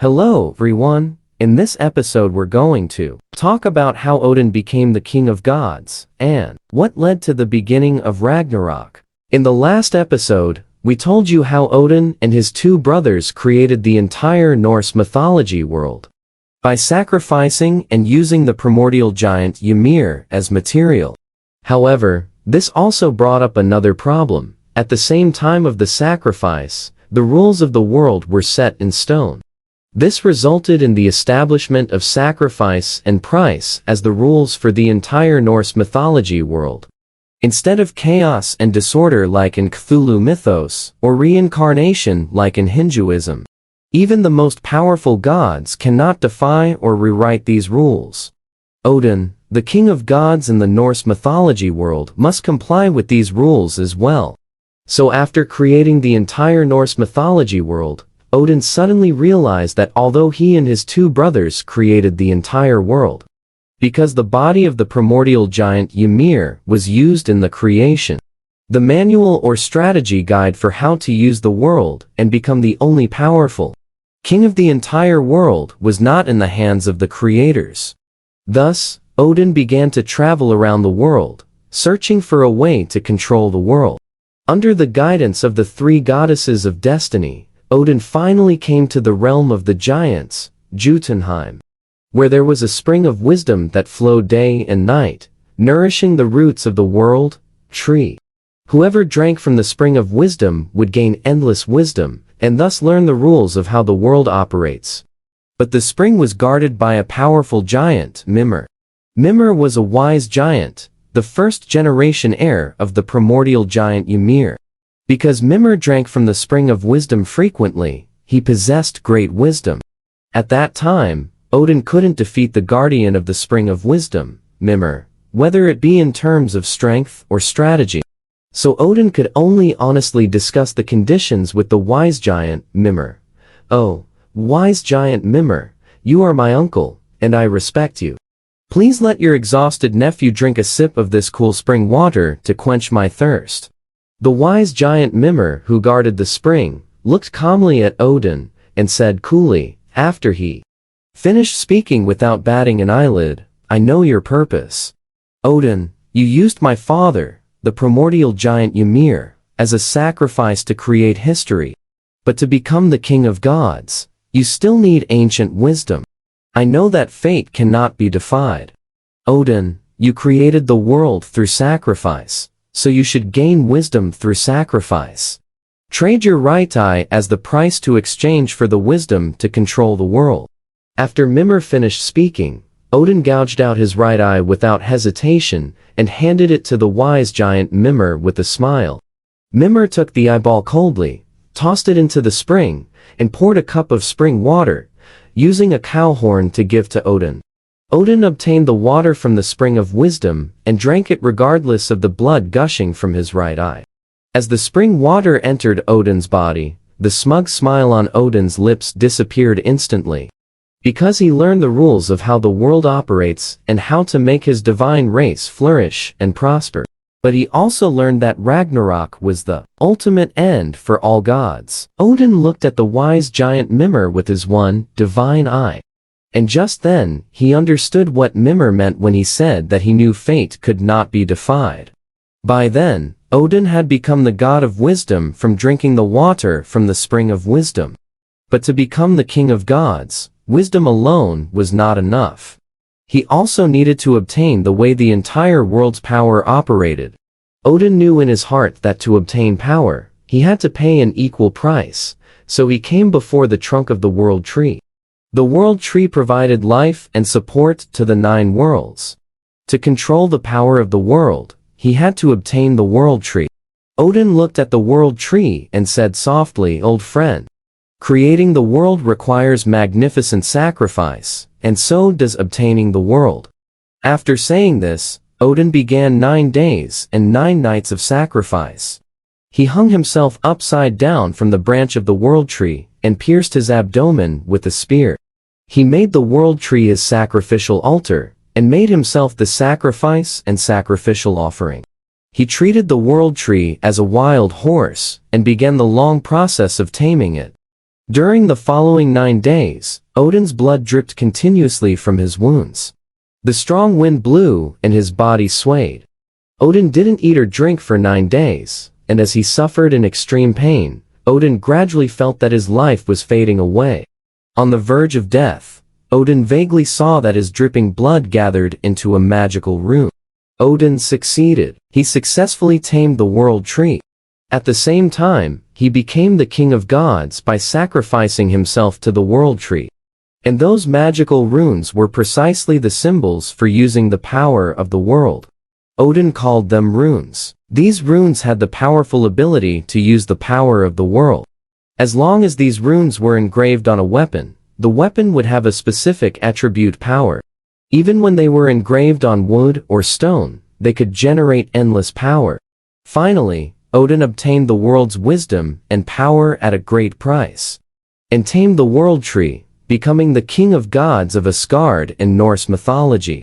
Hello, everyone. In this episode we're going to talk about how Odin became the king of gods, and what led to the beginning of Ragnarok. In the last episode, we told you how Odin and his two brothers created the entire Norse mythology world by sacrificing and using the primordial giant Ymir as material. However, this also brought up another problem. At the same time of the sacrifice, the rules of the world were set in stone. This resulted in the establishment of sacrifice and price as the rules for the entire Norse mythology world. Instead of chaos and disorder like in Cthulhu mythos, or reincarnation like in Hinduism, even the most powerful gods cannot defy or rewrite these rules. Odin, the king of gods in the Norse mythology world, must comply with these rules as well. So after creating the entire Norse mythology world, Odin suddenly realized that although he and his two brothers created the entire world, because the body of the primordial giant Ymir was used in the creation, the manual or strategy guide for how to use the world and become the only powerful king of the entire world was not in the hands of the creators. Thus, Odin began to travel around the world, searching for a way to control the world. Under the guidance of the three goddesses of destiny, Odin finally came to the realm of the giants, Jotunheim, where there was a spring of wisdom that flowed day and night, nourishing the roots of the world tree. Whoever drank from the spring of wisdom would gain endless wisdom, and thus learn the rules of how the world operates. But the spring was guarded by a powerful giant, Mimir. Mimir was a wise giant, the first generation heir of the primordial giant Ymir. Because Mimir drank from the spring of wisdom frequently, he possessed great wisdom. At that time, Odin couldn't defeat the guardian of the spring of wisdom, Mimir, whether it be in terms of strength or strategy. So Odin could only honestly discuss the conditions with the wise giant, Mimir. "Oh, wise giant Mimir, you are my uncle, and I respect you. Please let your exhausted nephew drink a sip of this cool spring water to quench my thirst." The wise giant Mimir, who guarded the spring, looked calmly at Odin, and said coolly, after he finished speaking without batting an eyelid, "I know your purpose. Odin, you used my father, the primordial giant Ymir, as a sacrifice to create history. But to become the king of gods, you still need ancient wisdom. I know that fate cannot be defied. Odin, you created the world through sacrifice, so you should gain wisdom through sacrifice. Trade your right eye as the price to exchange for the wisdom to control the world." After Mimir finished speaking, Odin gouged out his right eye without hesitation and handed it to the wise giant Mimir with a smile. Mimir took the eyeball coldly, tossed it into the spring, and poured a cup of spring water, using a cow horn to give to Odin. Odin obtained the water from the spring of wisdom and drank it regardless of the blood gushing from his right eye. As the spring water entered Odin's body, the smug smile on Odin's lips disappeared instantly. Because he learned the rules of how the world operates and how to make his divine race flourish and prosper. But he also learned that Ragnarok was the ultimate end for all gods. Odin looked at the wise giant Mimir with his one divine eye. And just then, he understood what Mimir meant when he said that he knew fate could not be defied. By then, Odin had become the god of wisdom from drinking the water from the spring of wisdom. But to become the king of gods, wisdom alone was not enough. He also needed to obtain the way the entire world's power operated. Odin knew in his heart that to obtain power, he had to pay an equal price, so he came before the trunk of the world tree. The world tree provided life and support to the 9 worlds. To control the power of the world, he had to obtain the world tree. Odin looked at the world tree and said softly, "Old friend, creating the world requires magnificent sacrifice, and so does obtaining the world." After saying this, Odin began 9 days and 9 nights of sacrifice. He hung himself upside down from the branch of the world tree and pierced his abdomen with a spear. He made the world tree his sacrificial altar, and made himself the sacrifice and sacrificial offering. He treated the world tree as a wild horse, and began the long process of taming it. During the following 9 days, Odin's blood dripped continuously from his wounds. The strong wind blew and his body swayed. Odin didn't eat or drink for 9 days, and as he suffered in extreme pain, Odin gradually felt that his life was fading away. On the verge of death, Odin vaguely saw that his dripping blood gathered into a magical rune. Odin succeeded. He successfully tamed the world tree. At the same time, he became the king of gods by sacrificing himself to the world tree. And those magical runes were precisely the symbols for using the power of the world. Odin called them runes. These runes had the powerful ability to use the power of the world. As long as these runes were engraved on a weapon, the weapon would have a specific attribute power. Even when they were engraved on wood or stone, they could generate endless power. Finally, Odin obtained the world's wisdom and power at a great price, and tamed the world tree, becoming the king of gods of Asgard in Norse mythology.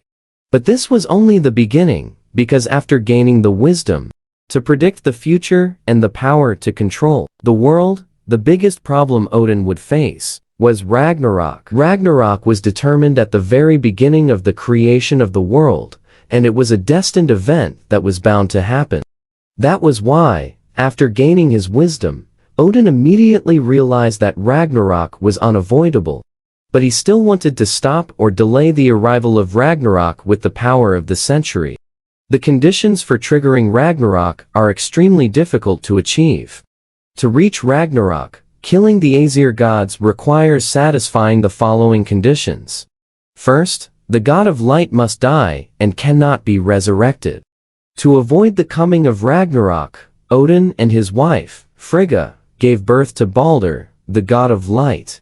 But this was only the beginning, because after gaining the wisdom to predict the future and the power to control the world, the biggest problem Odin would face was Ragnarok. Ragnarok was determined at the very beginning of the creation of the world, and it was a destined event that was bound to happen. That was why, after gaining his wisdom, Odin immediately realized that Ragnarok was unavoidable. But he still wanted to stop or delay the arrival of Ragnarok with the power of the century. The conditions for triggering Ragnarok are extremely difficult to achieve. To reach Ragnarok, killing the Aesir gods requires satisfying the following conditions. First, the god of light must die and cannot be resurrected. To avoid the coming of Ragnarok, Odin and his wife, Frigga, gave birth to Balder, the god of light.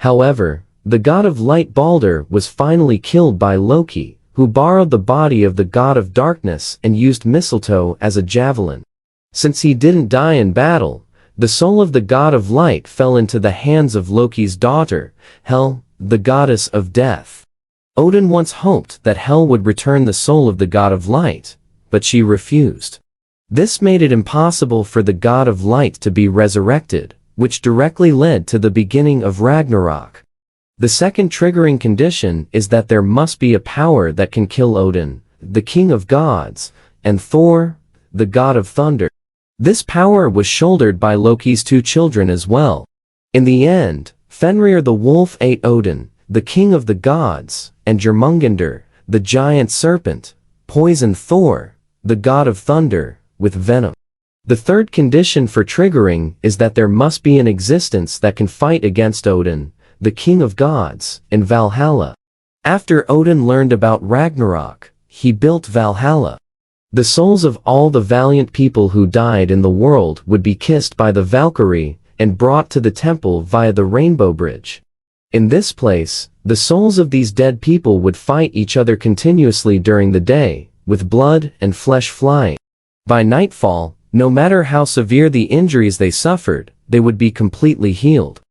However, the god of light Balder was finally killed by Loki, who borrowed the body of the god of darkness and used mistletoe as a javelin. Since he didn't die in battle, the soul of the god of light fell into the hands of Loki's daughter, Hel, the goddess of death. Odin once hoped that Hel would return the soul of the god of light, but she refused. This made it impossible for the god of light to be resurrected, which directly led to the beginning of Ragnarok. The second triggering condition is that there must be a power that can kill Odin, the king of gods, and Thor, the god of thunder. This power was shouldered by Loki's 2 children as well. In the end, Fenrir the wolf ate Odin, the king of the gods, and Jormungandr, the giant serpent, poisoned Thor, the god of thunder, with venom. The third condition for triggering is that there must be an existence that can fight against Odin, the king of gods, in Valhalla. After Odin learned about Ragnarok, he built Valhalla. The souls of all the valiant people who died in the world would be kissed by the Valkyrie and brought to the temple via the Rainbow Bridge. In this place, the souls of these dead people would fight each other continuously during the day, with blood and flesh flying. By nightfall, no matter how severe the injuries they suffered, they would be completely healed.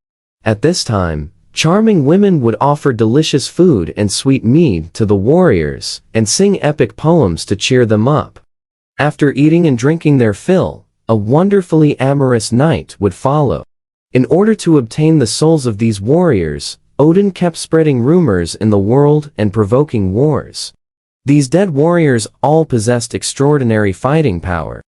At this time, charming women would offer delicious food and sweet mead to the warriors and sing epic poems to cheer them up. After eating and drinking their fill, a wonderfully amorous night would follow. In order to obtain the souls of these warriors, Odin kept spreading rumors in the world and provoking wars. These dead warriors all possessed extraordinary fighting power.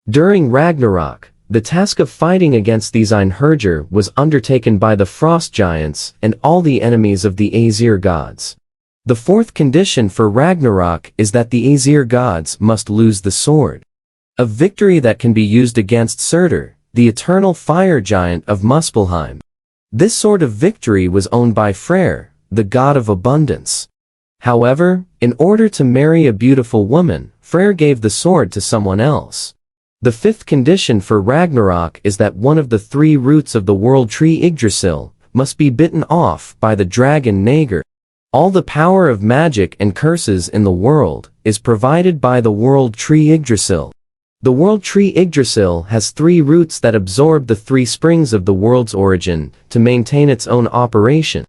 During Ragnarok, the task of fighting against these Einherjar was undertaken by the frost giants and all the enemies of the Aesir gods. The fourth condition for Ragnarok is that the Aesir gods must lose the sword. A victory that can be used against Surtur, the eternal fire giant of Muspelheim. This sort of victory was owned by Freyr, the god of abundance. However, in order to marry a beautiful woman, Freyr gave the sword to someone else. The fifth condition for Ragnarok is that one of the 3 roots of the world tree Yggdrasil must be bitten off by the dragon Nagar. All the power of magic and curses in the world is provided by the world tree Yggdrasil. The world tree Yggdrasil has 3 roots that absorb the 3 springs of the world's origin to maintain its own operation.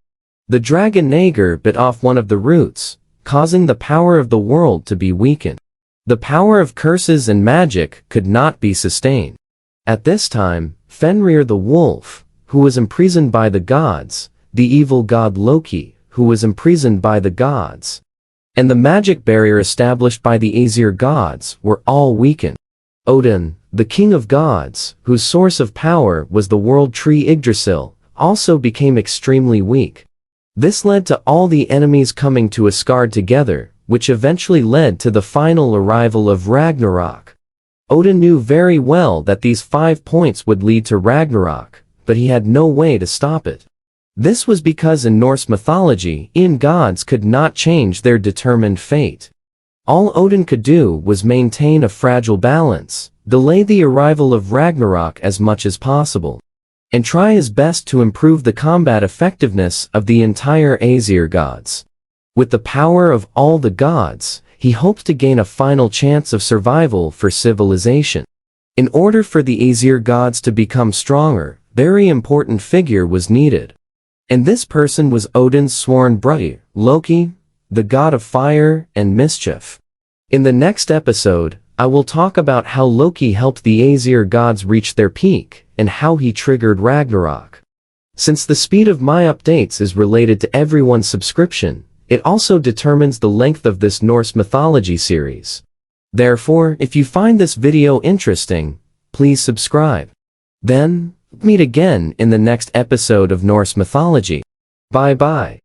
The dragon Nagar bit off one of the roots, causing the power of the world to be weakened. The power of curses and magic could not be sustained. At this time, Fenrir the wolf, who was imprisoned by the gods, the evil god Loki, who was imprisoned by the gods, and the magic barrier established by the Aesir gods were all weakened. Odin, the king of gods, whose source of power was the world tree Yggdrasil, also became extremely weak. This led to all the enemies coming to Asgard together, which eventually led to the final arrival of Ragnarok. Odin knew very well that these 5 points would lead to Ragnarok, but he had no way to stop it. This was because in Norse mythology, gods could not change their determined fate. All Odin could do was maintain a fragile balance, delay the arrival of Ragnarok as much as possible, and try his best to improve the combat effectiveness of the entire Aesir gods. With the power of all the gods, he hoped to gain a final chance of survival for civilization. In order for the Aesir gods to become stronger, a very important figure was needed. And this person was Odin's sworn brother, Loki, the god of fire and mischief. In the next episode, I will talk about how Loki helped the Aesir gods reach their peak, and how he triggered Ragnarok. Since the speed of my updates is related to everyone's subscription, it also determines the length of this Norse mythology series. Therefore, if you find this video interesting, please subscribe. Then, meet again in the next episode of Norse mythology. Bye bye.